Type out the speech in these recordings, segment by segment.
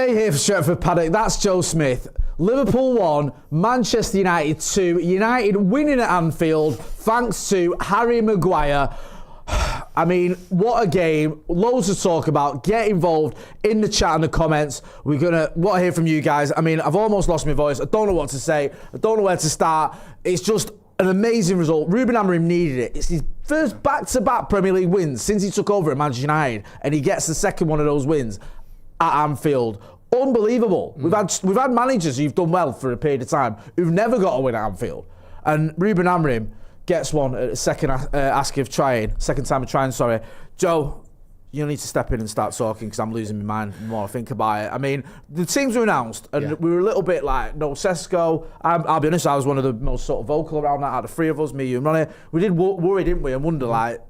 Jay here for Stretford Paddock. That's Joe Smith. Liverpool 1, Manchester United 2. United winning at Anfield thanks to Harry Maguire. I mean, what a game. Loads to talk about. Get involved in the chat and the comments. We're going to want to hear from you guys. I mean, I've almost lost my voice. I don't know what to say. I don't know where to start. It's just an amazing result. Ruben Amorim needed it. It's his first back-to-back Premier League wins since he took over at Manchester United, and he gets the second one of those wins at Anfield. Unbelievable. We've had managers who've done well for a period of time who've never got a win at Anfield, and Ruben Amorim gets one at the second second time of trying. Sorry, Joe, you need to step in and start talking because I'm losing my mind the more I think about it. I mean, the teams were announced, and we were a little bit like, no, Sesko. I'll be honest, I was one of the most sort of vocal around that out of the three of us, me, you, and Ronnie. We did worry, didn't we, and wonder like,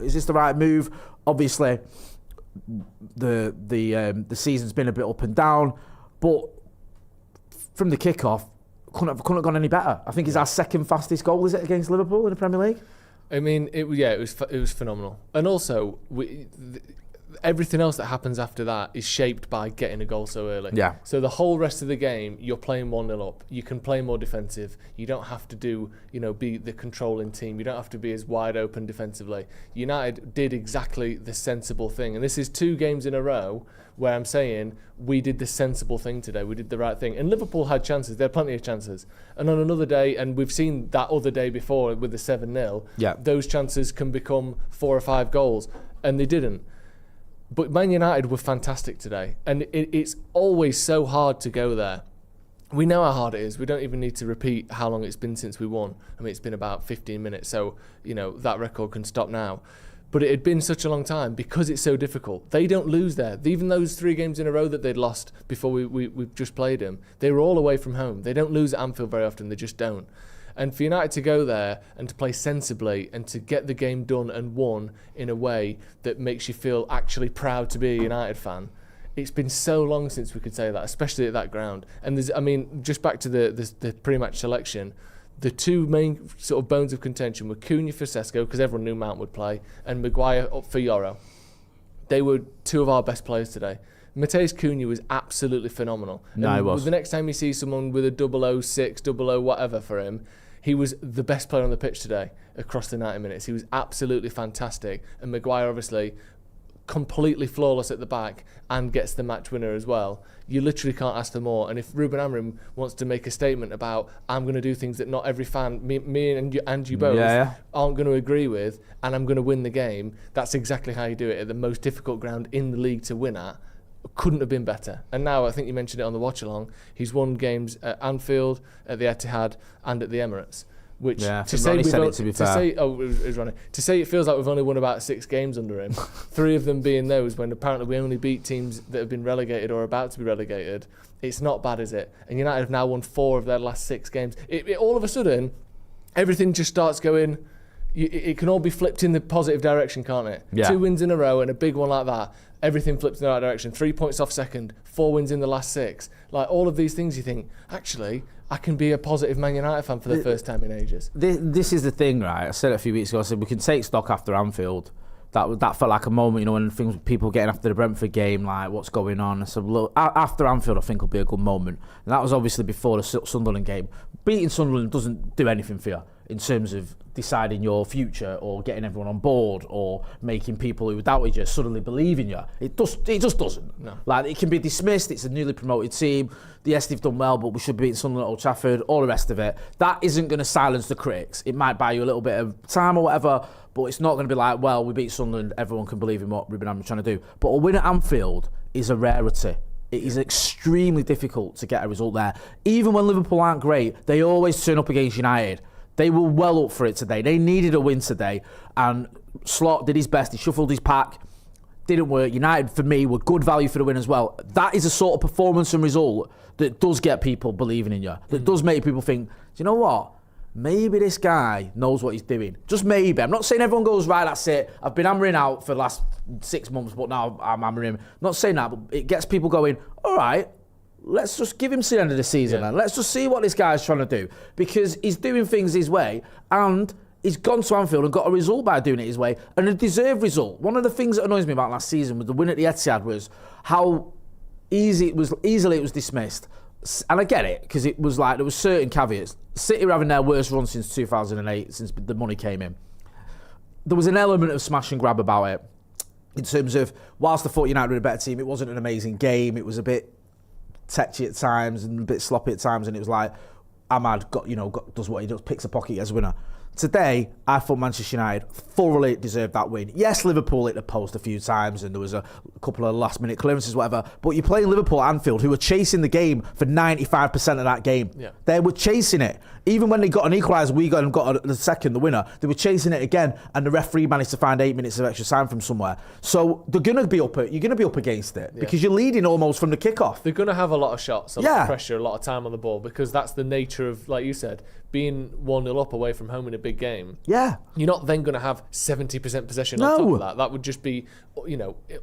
is this the right move? Obviously, the season's been a bit up and down, but from the kickoff, couldn't have gone any better. I think it's our second fastest goal, is it, against Liverpool in the Premier League? I mean, it was phenomenal. And also, everything else that happens after that is shaped by getting a goal so early. Yeah. So the whole rest of the game, you're playing 1-0 up. You can play more defensive. You don't have to be the controlling team. You don't have to be as wide open defensively. United did exactly the sensible thing. And this is 2 games in a row where I'm saying we did the sensible thing today. We did the right thing. And Liverpool had chances. They had plenty of chances. And on another day, and we've seen that other day before with the 7-0, those chances can become 4 or 5 goals. And they didn't. But Man United were fantastic today. And it's always so hard to go there. We know how hard it is. We don't even need to repeat how long it's been since we won. I mean, it's been about 15 minutes. So, that record can stop now. But it had been such a long time because it's so difficult. They don't lose there. Even those 3 games in a row that they'd lost before we just played them, they were all away from home. They don't lose at Anfield very often. They just don't. And for United to go there and to play sensibly and to get the game done and won in a way that makes you feel actually proud to be a United fan, it's been so long since we could say that, especially at that ground. And just back to the pre-match selection, the 2 main sort of bones of contention were Cunha for Sesko, because everyone knew Mount would play, and Maguire up for Yoro. They were 2 of our best players today. Mateus Cunha was absolutely phenomenal. No, he was. The next time you see someone with a 006, 00 whatever for him, he was the best player on the pitch today across the 90 minutes. He was absolutely fantastic. And Maguire, obviously, completely flawless at the back and gets the match winner as well. You literally can't ask for more. And if Ruben Amorim wants to make a statement about, I'm going to do things that not every fan, me and you both, aren't going to agree with, and I'm going to win the game, that's exactly how you do it at the most difficult ground in the league to win at. Couldn't have been better. And now, I think you mentioned it on the watch along, he's won games at Anfield, at the Etihad, and at the Emirates. Which to say it feels like we've only won about 6 games under him, 3 of them being those when apparently we only beat teams that have been relegated or about to be relegated. It's not bad, is it? And United have now won 4 of their last 6 games. It all of a sudden, everything just starts going. It can all be flipped in the positive direction, can't it? Yeah. 2 wins in a row and a big one like that. Everything flips in the right direction. 3 points off second, 4 wins in the last 6. Like all of these things, you think, actually, I can be a positive Man United fan for the first time in ages. This is the thing, right? I said it a few weeks ago. I said we can take stock after Anfield. That felt like a moment, when people getting after the Brentford game, like what's going on. I said, look, after Anfield, I think will be a good moment. And that was obviously before the Sunderland game. Beating Sunderland doesn't do anything for you in terms of deciding your future or getting everyone on board or making people who doubted you suddenly believe in you. It just doesn't. No. Like, it can be dismissed. It's a newly promoted team. Yes, they've done well, but we should be beating Sunderland at Old Trafford, all the rest of it. That isn't going to silence the critics. It might buy you a little bit of time or whatever, but it's not going to be like, well, we beat Sunderland, everyone can believe in what Ruben Amorim's trying to do. But a win at Anfield is a rarity. It is extremely difficult to get a result there. Even when Liverpool aren't great, they always turn up against United. They were well up for it today. They needed a win today. And Slot did his best. He shuffled his pack. Didn't work. United, for me, were good value for the win as well. That is a sort of performance and result that does get people believing in you. That does make people think, do you know what? Maybe this guy knows what he's doing. Just maybe. I'm not saying everyone goes, right, that's it. I've been hammering out for the last 6 months, but now I'm hammering. I'm not saying that, but it gets people going, all right, let's just give him to the end of the season, then. Let's just see what this guy's trying to do. Because he's doing things his way, and he's gone to Anfield and got a result by doing it his way, and a deserved result. One of the things that annoys me about last season with the win at the Etihad was how It was dismissed. And I get it, because it was like, there was certain caveats. City were having their worst run since 2008, since the money came in. There was an element of smash and grab about it, in terms of, whilst I thought United were a better team, it wasn't an amazing game. It was a bit tetchy at times and a bit sloppy at times, and it was like, Ahmad does what he does, picks a pocket as winner. Today, I thought Manchester United thoroughly deserved that win. Yes, Liverpool hit the post a few times and there was a couple of last-minute clearances, whatever, but you're playing Liverpool at Anfield, who were chasing the game for 95% of that game. Yeah. They were chasing it. Even when they got an equaliser, we got the second, the winner, they were chasing it again, and the referee managed to find 8 minutes of extra time from somewhere. So you're going to be up against it, because you're leading almost from the kickoff. They're going to have a lot of shots, a lot of pressure, a lot of time on the ball, because that's the nature of, like you said, being 1-0 up away from home in a big game. Yeah. You're not then going to have 70% possession on top of that. That would just be,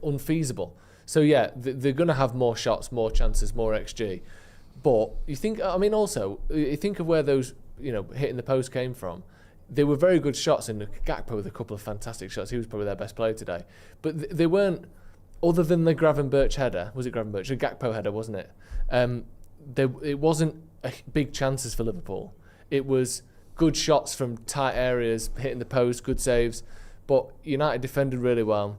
unfeasible. So yeah, they're going to have more shots, more chances, more XG. But you think of where those, hitting the post came from. They were very good shots, and Gakpo with a couple of fantastic shots. He was probably their best player today. But they weren't, other than the Gravenberch header. Was it Gravenberch? A Gakpo header, wasn't it? It wasn't big chances for Liverpool. It was good shots from tight areas, hitting the post, good saves. But United defended really well.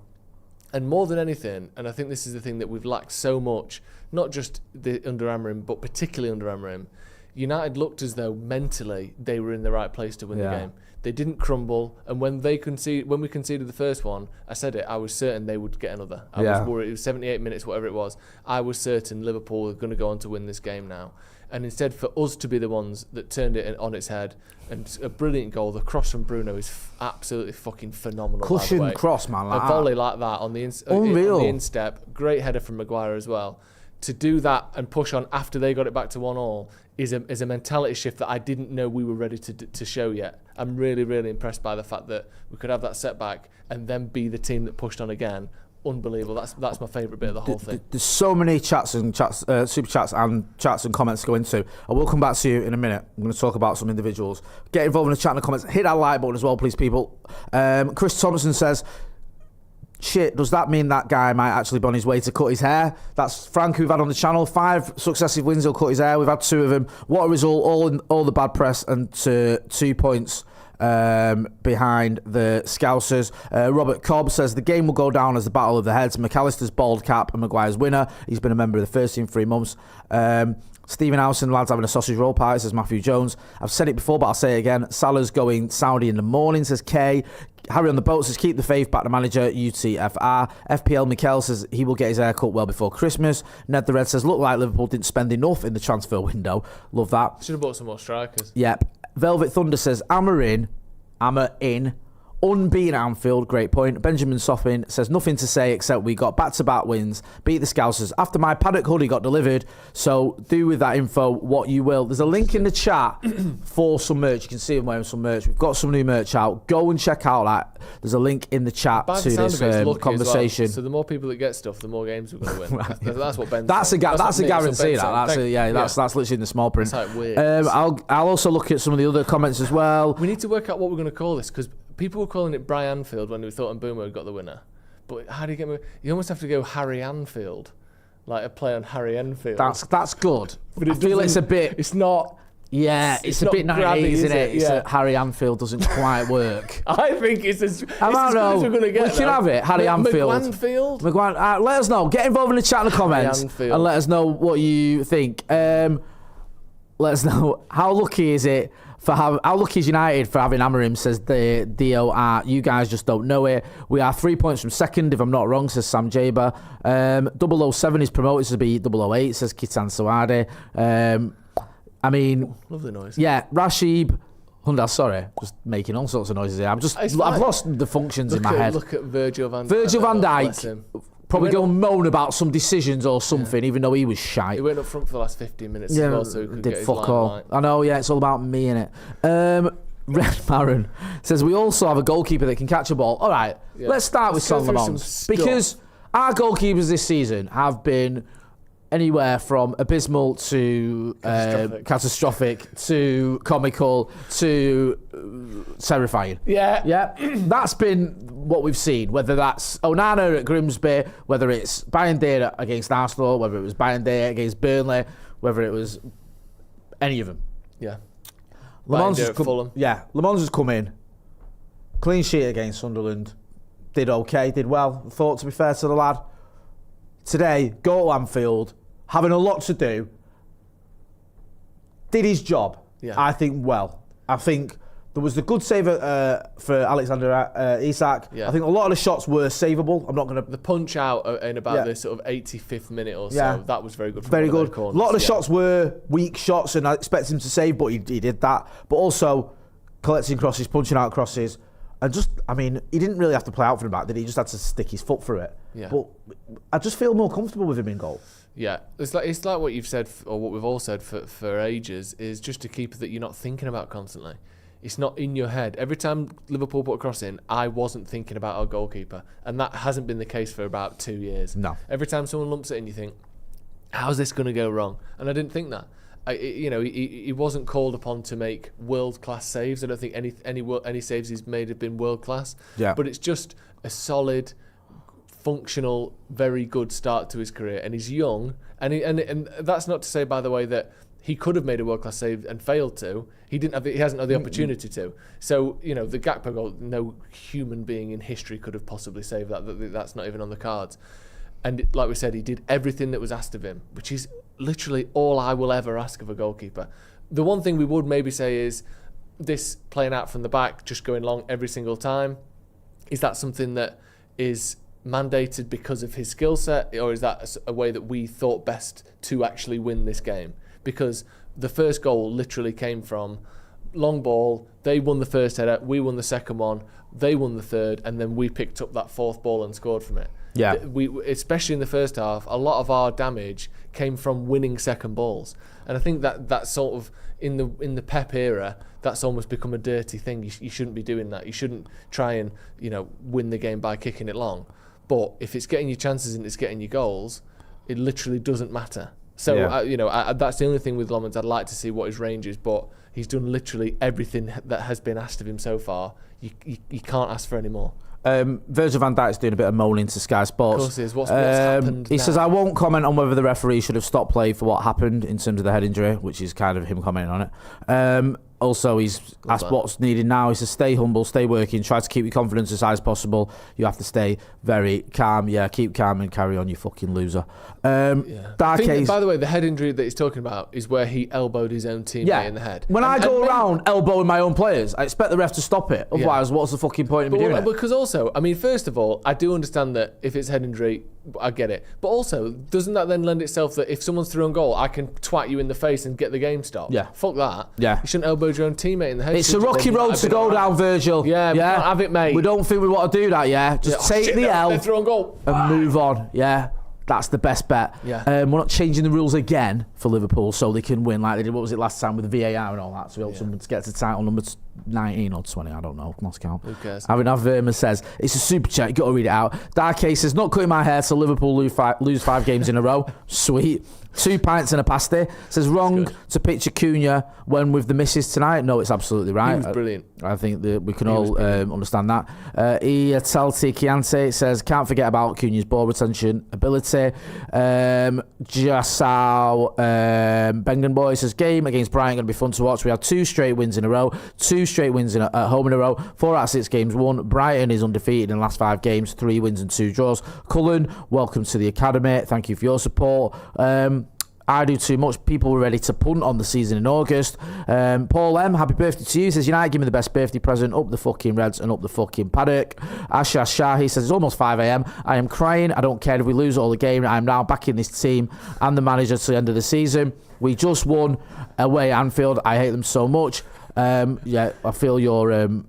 And more than anything, and I think this is the thing that we've lacked so much, not just under Amorim, but particularly under Amorim, United looked as though mentally they were in the right place to win the game. They didn't crumble, and when we conceded the first one, I said it, I was certain they would get another. I was worried. It was 78 minutes, whatever it was. I was certain Liverpool were going to go on to win this game now. And instead, for us to be the ones that turned it on its head, and a brilliant goal, the cross from Bruno is absolutely fucking phenomenal. Cushion cross, man. A volley like that on the instep, great header from Maguire as well. To do that and push on after they got it back to 1-1 is a mentality shift that I didn't know we were ready to show yet. I'm really, really impressed by the fact that we could have that setback and then be the team that pushed on again. Unbelievable. That's my favourite bit of the whole thing. There's so many super chats and chats and comments to go into. I will come back to you in a minute. I'm going to talk about some individuals. Get involved in the chat and the comments. Hit that like button as well, please, people. Chris Thompson says, shit, does that mean that guy might actually be on his way to cut his hair? That's Frank, who we've had on the channel. 5 successive wins, he'll cut his hair. We've had 2 of them. What a result. All the bad press, and 2 points behind the Scousers. Robert Cobb says the game will go down as the battle of the heads. McAllister's bald cap and Maguire's winner. He's been a member of the first team for 3 months. Stephen Howson, lads having a sausage roll party, says Matthew Jones. I've said it before, but I'll say it again. Salah's going Saudi in the morning, says Kay. Harry on the boat says keep the faith, back to manager, UTFR. FPL Mikel says he will get his hair cut well before Christmas. Ned the Red says look like Liverpool didn't spend enough in the transfer window. Love that. Should have bought some more strikers. Yep. Velvet Thunder says Ammer in, unbeaten at Anfield, great point. Benjamin Soffin says nothing to say except we got back-to-back wins, beat the Scousers after my Paddock hoodie got delivered, so do with that info what you will. There's a link in the chat for some merch. You can see I'm wearing some merch. We've got some new merch out. Go and check out that. There's a link in the chat to this conversation. Well. So the more people that get stuff, the more games we're going to win. Right. That's what Ben That's said. That's a guarantee. That's literally in the small print. That's how it I'll also look at some of the other comments as well. We need to work out what we're going to call this, because people were calling it Brian Anfield when we thought Mbeumo had got the winner. But how do you get... You almost have to go Harry Anfield. Like a play on Harry Enfield. That's good. But I feel it's a bit... It's not... Yeah, it's a bit 90s, isn't it? Yeah. Harry Anfield doesn't quite work. I think it's as I don't know. We're going to get. We can have it, Harry Anfield. McGuanfield. Let us know. Get involved in the chat in the comments and let us know what you think. Let us know how lucky is it how lucky is United for having Amorim, says the DOR. You guys just don't know it. We are 3 points from second, if I'm not wrong, says Sam Jaber. 007 is promoted to be 008, says Kitan Sawade. I mean, love the noise. Yeah, Rashid Hundal, sorry, just making all sorts of noises here. I've lost the functions in my head. Look at Virgil van Dijk. Virgil van Dijk probably go and moan about some decisions or something, even though he was shite. He went up front for the last 15 minutes as well, so he could did get fuck his all. limelight. I know, yeah, it's all about me, innit? Red Maron says we also have a goalkeeper that can catch a ball. All right, let's start with Son Lamons, because our goalkeepers this season have been anywhere from abysmal to catastrophic to comical to terrifying. Yeah. Yeah, that's been what we've seen, whether that's Onana at Grimsby, whether it's Bayern against Arsenal, whether it was Bayern against Burnley, whether it was any of them. Yeah. Le Mans at Fulham. Yeah, Le Mans has come in, clean sheet against Sunderland, did okay, did well, thought to be fair to the lad. Today, go to Anfield, having a lot to do, did his job, I think, well. I think there was the good save for Alexander Isak. Yeah. I think a lot of the shots were savable. I'm not going to... The punch out in about the sort of 85th minute or so, that was very good. Very good. A lot of the shots were weak shots, and I expect him to save, but he did that. But also, collecting crosses, punching out crosses, and just, I mean, he didn't really have to play out for the back, did he? He just had to stick his foot through it. Yeah. But I just feel more comfortable with him in goal. Yeah, it's like what you've said, or what we've all said for ages, is just a keeper that you're not thinking about constantly. It's not in your head. Every time Liverpool put a cross in, I wasn't thinking about our goalkeeper, and that hasn't been the case for about 2 years. No. Every time someone lumps it in, you think, how's this going to go wrong? And I didn't think that. He wasn't called upon to make world-class saves. I don't think any saves he's made have been world-class. Yeah. But it's just a solid, functional, very good start to his career, and he's young, and that's not to say, by the way, that he could have made a world-class save and failed to. He hasn't had the opportunity to. So the Gakpo goal, no human being in history could have possibly saved that. That's not even on the cards. And like we said, he did everything that was asked of him, which is literally all I will ever ask of a goalkeeper. The one thing we would maybe say is this playing out from the back, just going long every single time. Is that something that is mandated because of his skill set, or is that a way that we thought best to actually win this game? Because the first goal literally came from long ball. They won the first header, we won the second one, they won the third, and then we picked up that fourth ball and scored from it. Yeah. We, especially in the first half, a lot of our damage came from winning second balls, and I think that sort of in the Pep era, that's almost become a dirty thing. You shouldn't be doing that. You shouldn't try and win the game by kicking it long. But if it's getting you chances and it's getting you goals, it literally doesn't matter. So that's the only thing with Lomans. I'd like to see what his range is, but he's done literally everything that has been asked of him so far. You can't ask for any more. Virgil van Dijk's doing a bit of moaning to Sky Sports. Of course he is. What's happened He now? says, I won't comment on whether the referee should have stopped play for what happened in terms of the head injury, which is kind of him commenting on it. Also, he's asked what's needed now. He says, stay humble, stay working, try to keep your confidence as high as possible. You have to stay very calm. Yeah, keep calm and carry on, you fucking loser. I think, by the way, the head injury that he's talking about is where he elbowed his own teammate in the head. When I go around elbowing my own players, I expect the ref to stop it. Otherwise, what's the fucking point of me doing it? Because also, I mean, first of all, I do understand that if it's head injury, I get it. But also, doesn't that then lend itself that if someone's through on goal, I can twat you in the face and get the game stopped? Yeah. Fuck that. Yeah. You shouldn't elbow your own teammate in the head. It's a rocky road to go down, Virgil. Yeah, we can't have it, mate. We don't think we want to do that, yeah? Just take the L they're through on goal and move on, yeah? That's the best bet. Yeah. We're not changing the rules again for Liverpool so they can win like they did, what was it, last time with the VAR and all that. So we hope someone gets to title number 19 or 20, I don't know. Lost count. Who cares? Avinav Verma says, it's a super chat, you got to read it out. Dark Case says, not cutting my hair till Liverpool lose 5 games in a row. Sweet. 2 pints and a pasty. Says, wrong to pitch Acuna when with the misses tonight. No, it's absolutely right. He was brilliant. I think that we can all understand that. Iatelti Chiante says, can't forget about Cunha's ball retention ability. Jasau Bengen Boy says, game against Brighton going to be fun to watch. We had 2 straight wins in a row, 2 straight wins at home in a row, 4 out of 6 games won. Brighton is undefeated in the last 5 games, 3 wins and 2 draws. Cullen, welcome to the academy. Thank you for your support. I do too much. People were ready to punt on the season in August. Paul M, happy birthday to you. Says, United, give me the best birthday present. Up the fucking Reds and up the fucking Paddock. Asha Shahi says, it's almost 5 a.m. I am crying. I don't care if we lose all the game. I am now backing this team and the manager to the end of the season. We just won away at Anfield. I hate them so much. I feel your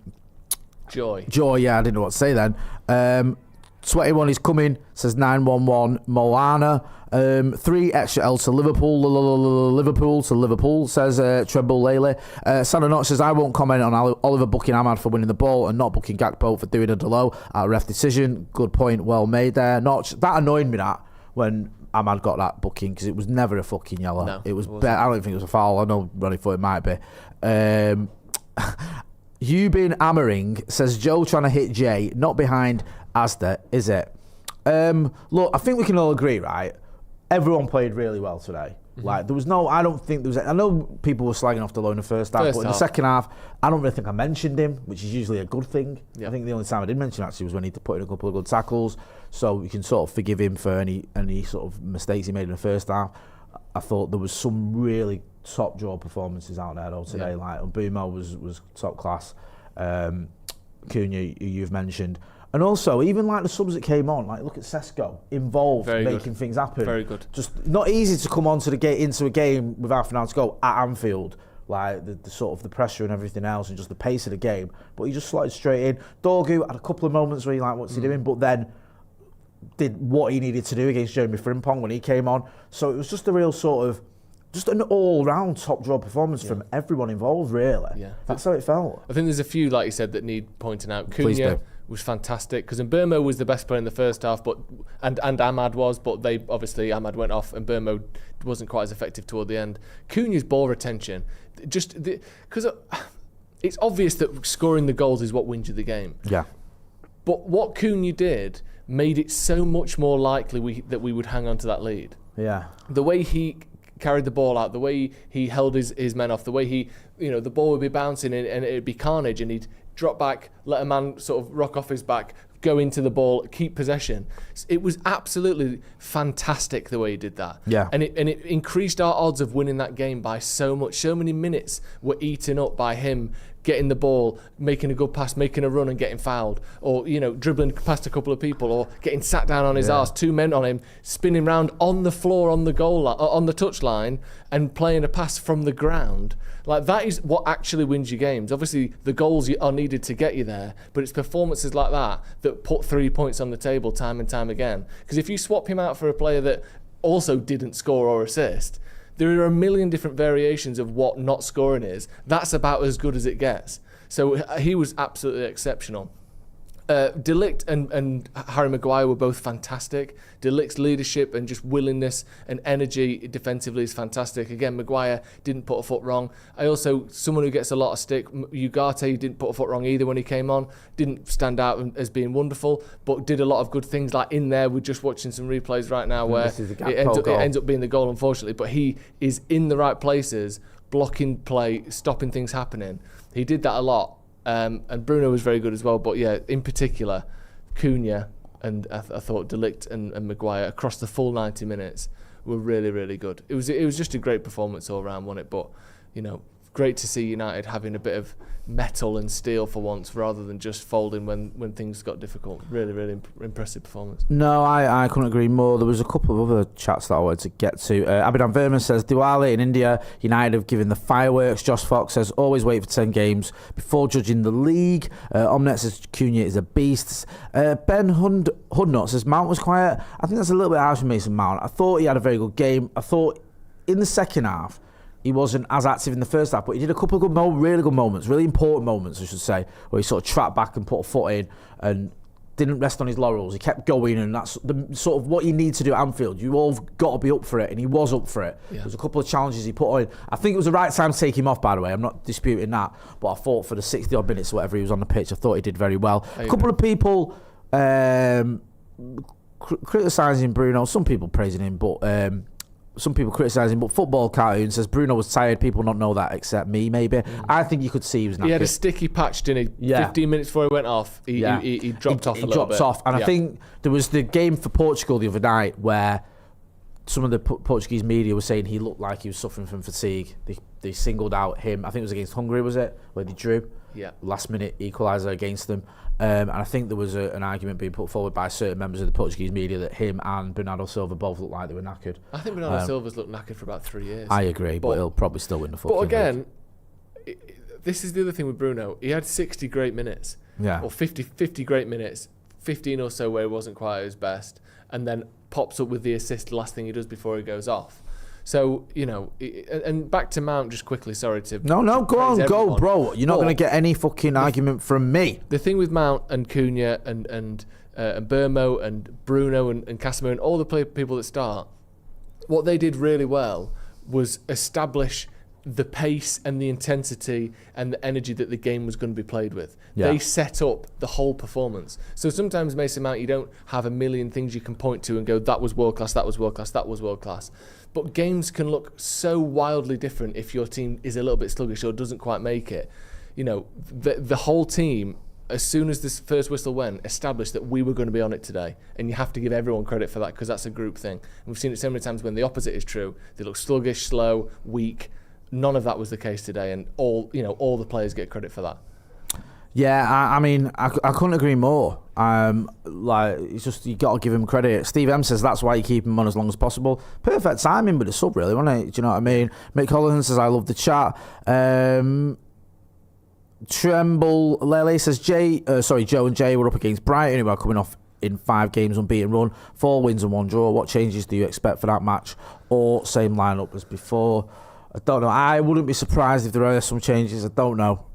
joy. Yeah, I didn't know what to say then. 21 is coming, says 911 Moana. 3 extra L to Liverpool. Liverpool to Liverpool, says Treble Lele. Santa Notch says, I won't comment on Oliver booking Ahmad for winning the ball and not booking Gakpo for doing a Delo at a ref decision. Good point, well made there. Notch, that annoyed me that when Ahmad got that booking, because it was never a fucking yellow. No, it was. I don't think it was a foul. I know Ronnie thought it might be. Eubin Amoring says Joe trying to hit Jay, not behind Asda, is it? Look, I think we can all agree, right? Everyone played really well today. Like, there was no, I don't think there was, I know people were slagging off Delo in the first half, but in the second half, I don't really think I mentioned him, which is usually a good thing. I think the only time I did mention actually was when he put in a couple of good tackles, so you can sort of forgive him for any sort of mistakes he made in the first half. I thought there was some really top draw performances out there though today, like Mbumo was top class, Cunha, who you've mentioned. And also, even like the subs that came on, like look at Sesko, involved, making things happen. Very good. Just not easy to come onto into a game with half an hour to go at Anfield, like the sort of the pressure and everything else, and just the pace of the game. But he just slotted straight in. Dorgu had a couple of moments where he like, what's he doing? But then did what he needed to do against Jeremy Frimpong when he came on. So it was just a real sort of, just an all-round top draw performance from everyone involved, really. Yeah, that's how it felt. I think there's a few, like you said, that need pointing out. Cunha was fantastic because Mbumo was the best player in the first half, but and Ahmad was, but they obviously Ahmad went off and Mbumo wasn't quite as effective toward the end. Cunha's ball retention, just because it's obvious that scoring the goals is what wins you the game. Yeah. But what Cunha did made it so much more likely that we would hang on to that lead. Yeah. The way he carried the ball out, the way he held his men off, the way he, the ball would be bouncing and it'd be carnage and he'd drop back, let a man sort of rock off his back, go into the ball, keep possession. It was absolutely fantastic the way he did that. Yeah. And it increased our odds of winning that game by so much. So many minutes were eaten up by him getting the ball, making a good pass, making a run and getting fouled, or dribbling past a couple of people, or getting sat down on his arse, 2 men on him, spinning round on the floor on the goal line, on the touch line, and playing a pass from the ground. Like, that is what actually wins you games. Obviously, the goals are needed to get you there, but it's performances like that put 3 points on the table time and time again. Because if you swap him out for a player that also didn't score or assist, there are a million different variations of what not scoring is. That's about as good as it gets. So he was absolutely exceptional. De Ligt and Harry Maguire were both fantastic. De Ligt's leadership and just willingness and energy defensively is fantastic. Again, Maguire didn't put a foot wrong. Someone who gets a lot of stick, Ugarte didn't put a foot wrong either when he came on. Didn't stand out as being wonderful, but did a lot of good things. Like in there, we're just watching some replays right now where it ends up being the goal, unfortunately. But he is in the right places, blocking play, stopping things happening. He did that a lot. And Bruno was very good as well, but yeah, in particular, Cunha and I thought De Ligt and Maguire across the full 90 minutes were really, really good. It was just a great performance all around, wasn't it? But great to see United having a bit of metal and steel for once, rather than just folding when things got difficult. Really, really impressive performance. No, I couldn't agree more. There was a couple of other chats that I wanted to get to. Abidan Verman says, Diwali in India, United have given the fireworks. Josh Fox says, always wait for 10 games before judging the league. Omnet says, Cunha is a beast. Ben Hudnut says, Mount was quiet. I think that's a little bit harsh for Mason Mount. I thought he had a very good game. I thought in the second half, he wasn't as active in the first half, but he did a couple of really good moments, really important moments, I should say, where he sort of trapped back and put a foot in and didn't rest on his laurels. He kept going, and that's the sort of what you need to do at Anfield. You all got to be up for it, and he was up for it. Yeah. There was a couple of challenges he put on. I think it was the right time to take him off, by the way. I'm not disputing that, but I thought for the 60-odd minutes or whatever he was on the pitch, I thought he did very well. A couple of people criticising Bruno, some people praising him, but... some people criticising, but Football Cartoon says Bruno was tired. People don't know that except me, maybe. I think you could see he was knackered. He had a sticky patch, didn't he? 15 minutes before he went off, he dropped off a little bit. He dropped off. And I think there was the game for Portugal the other night where some of the Portuguese media was saying he looked like he was suffering from fatigue. They singled out him. I think it was against Hungary, was it? Where they drew. Yeah. Last minute equaliser against them. And I think there was an argument being put forward by certain members of the Portuguese media that him and Bernardo Silva both looked like they were knackered. I think Bernardo Silva's looked knackered for about 3 years. I agree, but he'll probably still win the fucking But again, this is the other thing with Bruno. He had 60 great minutes. Yeah. Or 50 great minutes. 15 or so where he wasn't quite at his best. And then pops up with the assist, the last thing he does before he goes off. So, and back to Mount just quickly, sorry to... No, go on, everyone. Go, bro. You're not going to get any fucking argument from me. The thing with Mount and Cunha and Burmo and Bruno and Casemiro and all the people that start, what they did really well was establish the pace and the intensity and the energy that the game was going to be played with. Yeah. They set up the whole performance. So sometimes, Mason Mount, you don't have a million things you can point to and go, that was world class, that was world class, that was world class. But games can look so wildly different if your team is a little bit sluggish or doesn't quite make it. You know, the whole team, as soon as this first whistle went, established that we were going to be on it today. And you have to give everyone credit for that, because that's a group thing. And we've seen it so many times when the opposite is true. They look sluggish, slow, weak. None of that was the case today, and all the players get credit for that. Yeah, I mean, I couldn't agree more. Like, it's just, you got to give him credit. Steve M says that's why you keep him on as long as possible. Perfect timing with the sub, really, wasn't it? Do you know what I mean? Mick Holland says I love the chat. Tremble Lele says Joe and Jay were up against Brighton, who are coming off in 5 games unbeaten run, 4 wins and 1 draw. What changes do you expect for that match, or same lineup as before? I don't know. I wouldn't be surprised if there are some changes. I don't know.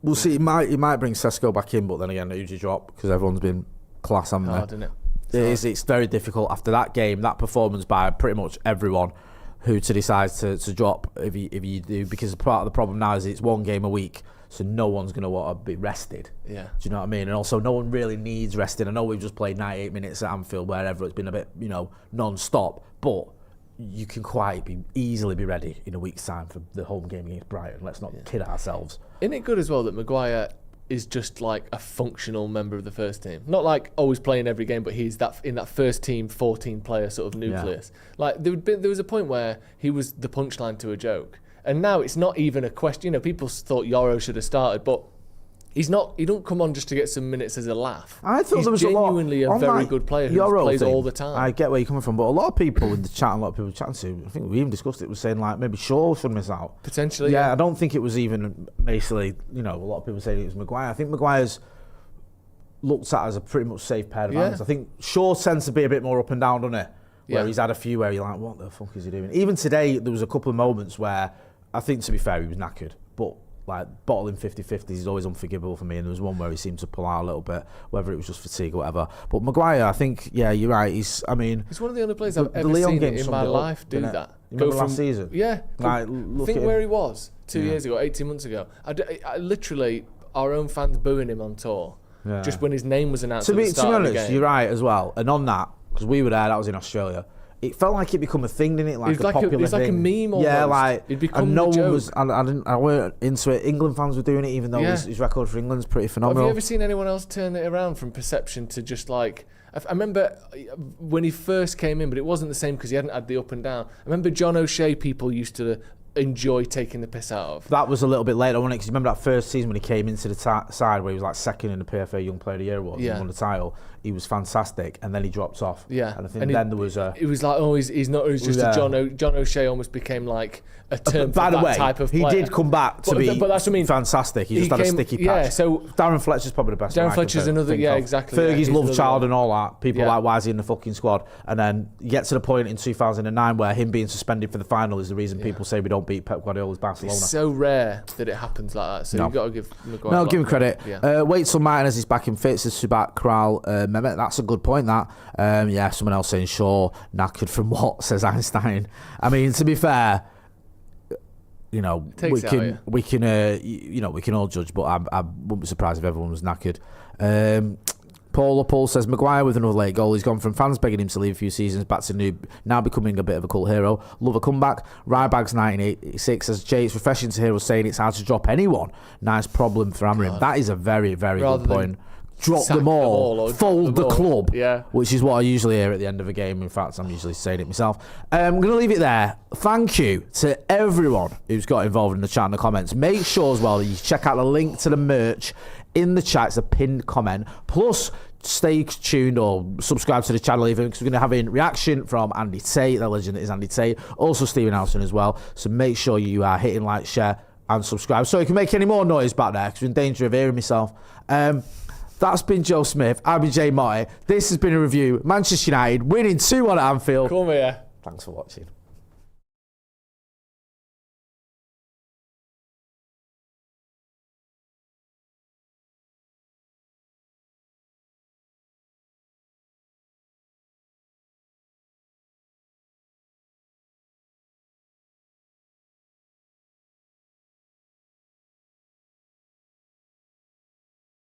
We'll see. He might bring Sesko back in, but then again, who'd you drop? Because everyone's been class, haven't hard, they? Isn't it? It's very difficult after that game, that performance by pretty much everyone, who to decide to drop if you do, because part of the problem now is it's 1 game a week, so no one's going to want to be rested. Yeah. Do you know what I mean? And also, no one really needs resting. I know we've just played 98 minutes at Anfield, wherever it's been a bit, non-stop, but you can easily be ready in a week's time for the home game against Brighton. Let's not kid ourselves. Isn't it good as well that Maguire is just like a functional member of the first team? Not like always playing every game, but he's in that first team 14-player sort of nucleus. Yeah. Like there was a point where he was the punchline to a joke, and now it's not even a question. People thought Yoro should have started, but he's not. He don't come on just to get some minutes as a laugh. I thought there was genuinely a very good player who plays all the time. I get where you're coming from, but a lot of people in the chat, a lot of people chatting to, I think we even discussed it, was saying like maybe Shaw should miss out. Potentially. Yeah, I don't think it was even basically, a lot of people saying it was Maguire. I think Maguire's looked at as a pretty much safe pair of hands. I think Shaw tends to be a bit more up and down, doesn't it? Where he's had a few where you're like, what the fuck is he doing? Even today, there was a couple of moments where I think, to be fair, he was knackered, but like bottling 50-50s is always unforgivable for me, and there was one where he seemed to pull out a little bit, whether it was just fatigue or whatever. But Maguire, I think, yeah, you're right. He's one of the only players I've ever seen in my life do that. You remember last season? Yeah. Think where he was 2 Yeah. years ago, 18 months ago. I literally, our own fans booing him on tour, just when his name was announced at the start of the game. To be honest, you're right as well. And on that, because we were there, that was in Australia, it felt like it become a thing, didn't it? Like a popular thing. It was like a meme almost. Yeah, like, it'd become and no the one was, I weren't into it. England fans were doing it, even though his record for England's pretty phenomenal. Have you ever seen anyone else turn it around from perception to just like, I remember when he first came in, but it wasn't the same because he hadn't had the up and down. I remember John O'Shea people used to enjoy taking the piss out of. That was a little bit later, wasn't it? Because you remember that first season when he came into the side where he was like second in the PFA Young Player of the Year award and won the title. He was fantastic, and then he dropped off. Yeah, and I think then there was a. It was like, he's not. It was just a John O'Shea almost became like a term by for the way, that type of player. He did come back to be but that's what I mean. Fantastic. He just had a sticky patch. Yeah, so Darren Fletcher's probably the best. Darren Fletcher's another. Yeah, exactly. Fergie's love child and all that. People like, why is he in the fucking squad? And then you get to the point in 2009 where him being suspended for the final is the reason people say we don't beat Pep Guardiola's Barcelona. It's so rare that it happens like that. So you've got to give Maguire. No, give him credit. Yeah. Wait till Martinez is back in fit, says Subat Kral Mehmet. That's a good point, that. Someone else saying Shaw knackered from what, says Einstein. I mean, to be fair, we can all judge, but I wouldn't be surprised if everyone was knackered. Paul says Maguire with another late goal. He's gone from fans begging him to leave a few seasons back to now becoming a bit of a cult hero. Love a comeback. Rybags 1986 says Jay, it's refreshing to hear us saying it's hard to drop anyone. Nice problem for Amorim. That is a very, very good point. Drop them all, fold the club, which is what I usually hear at the end of a game. In fact, I'm usually saying it myself. I'm going to leave it there. Thank you to everyone who's got involved in the chat and the comments. Make sure as well that you check out the link to the merch in the chat. It's a pinned comment. Plus, stay tuned or subscribe to the channel even, because we're going to have a reaction from Andy Tate, the legend that is Andy Tate. Also Stephen Howson as well. So make sure you are hitting like, share and subscribe so you can make any more noise back there, because we're in danger of hearing myself. That's been Joe Smith. I've been Jay Motti. This has been a review. Manchester United winning 2-1 at Anfield. Come here. Thanks for watching.